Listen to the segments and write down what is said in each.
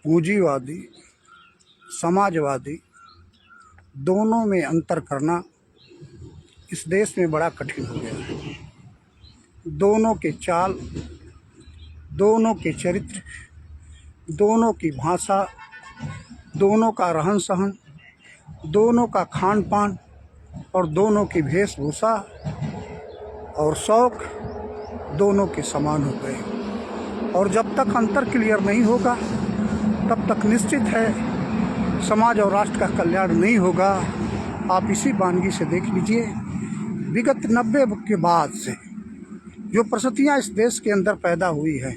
पूंजीवादी, समाजवादी दोनों में अंतर करना इस देश में बड़ा कठिन हो गया है। दोनों के चाल, दोनों के चरित्र, दोनों की भाषा, दोनों का रहन सहन, दोनों का खान पान और दोनों की वेशभूषा और शौक दोनों के समान हो गए। और जब तक अंतर क्लियर नहीं होगा तब तक निश्चित है समाज और राष्ट्र का कल्याण नहीं होगा। आप इसी वानगी से देख लीजिए, विगत 90 के बाद से जो परिस्थितियाँ इस देश के अंदर पैदा हुई है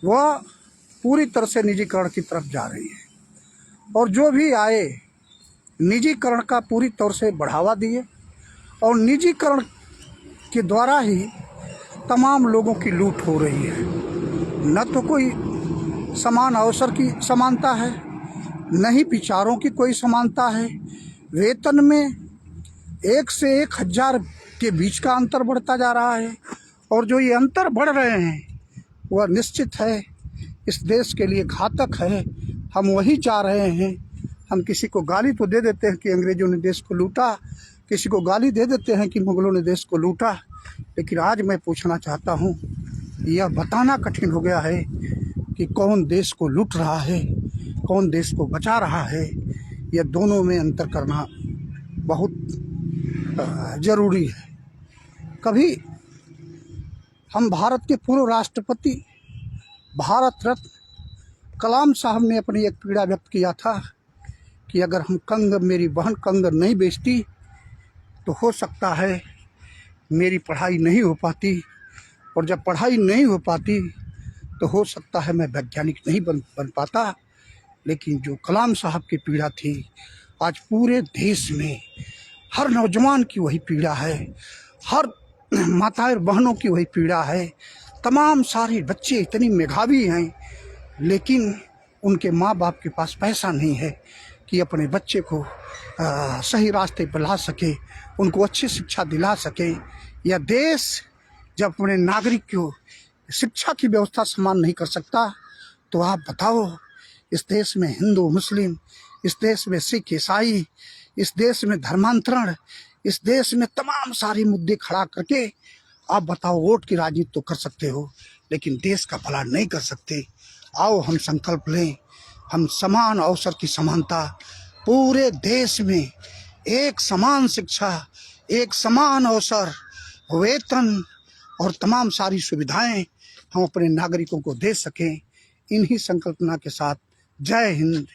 वह पूरी तरह से निजीकरण की तरफ जा रही है। और जो भी आए निजीकरण का पूरी तौर से बढ़ावा दिए और निजीकरण के द्वारा ही तमाम लोगों की लूट हो रही है। न तो कोई समान अवसर की समानता है, न ही विचारों की कोई समानता है। वेतन में 1 से 1000 के बीच का अंतर बढ़ता जा रहा है। और जो ये अंतर बढ़ रहे हैं वह निश्चित है इस देश के लिए घातक है। हम वही चाह रहे हैं। हम किसी को गाली तो दे देते हैं कि अंग्रेजों ने देश को लूटा, किसी को गाली दे देते हैं कि मुगलों ने देश को लूटा, लेकिन आज मैं पूछना चाहता हूँ, यह बताना कठिन हो गया है कि कौन देश को लूट रहा है, कौन देश को बचा रहा है। यह दोनों में अंतर करना बहुत ज़रूरी है। कभी हम भारत के पूर्व राष्ट्रपति भारत रत्न कलाम साहब ने अपनी एक पीड़ा व्यक्त किया था कि अगर हम मेरी बहन कंगन नहीं बेचती तो हो सकता है मेरी पढ़ाई नहीं हो पाती, और जब पढ़ाई नहीं हो पाती तो हो सकता है मैं वैज्ञानिक नहीं बन पाता। लेकिन जो कलाम साहब की पीड़ा थी आज पूरे देश में हर नौजवान की वही पीड़ा है, हर माताएं बहनों की वही पीड़ा है। तमाम सारे बच्चे इतनी मेधावी हैं लेकिन उनके माँ बाप के पास पैसा नहीं है कि अपने बच्चे को सही रास्ते पर ला सके, उनको अच्छी शिक्षा दिला सके। यह देश जब अपने नागरिक को शिक्षा की व्यवस्था समान नहीं कर सकता तो आप बताओ, इस देश में हिंदू मुस्लिम, इस देश में सिख ईसाई, इस देश में धर्मांतरण, इस देश में तमाम सारे मुद्दे खड़ा करके आप बताओ वोट की राजनीति तो कर सकते हो लेकिन देश का भला नहीं कर सकते। आओ हम संकल्प लें, हम समान अवसर की समानता, पूरे देश में एक समान शिक्षा, एक समान अवसर, वेतन और तमाम सारी सुविधाएं हम अपने नागरिकों को दे सकें। इन्हीं संकल्पना के साथ जय हिंद,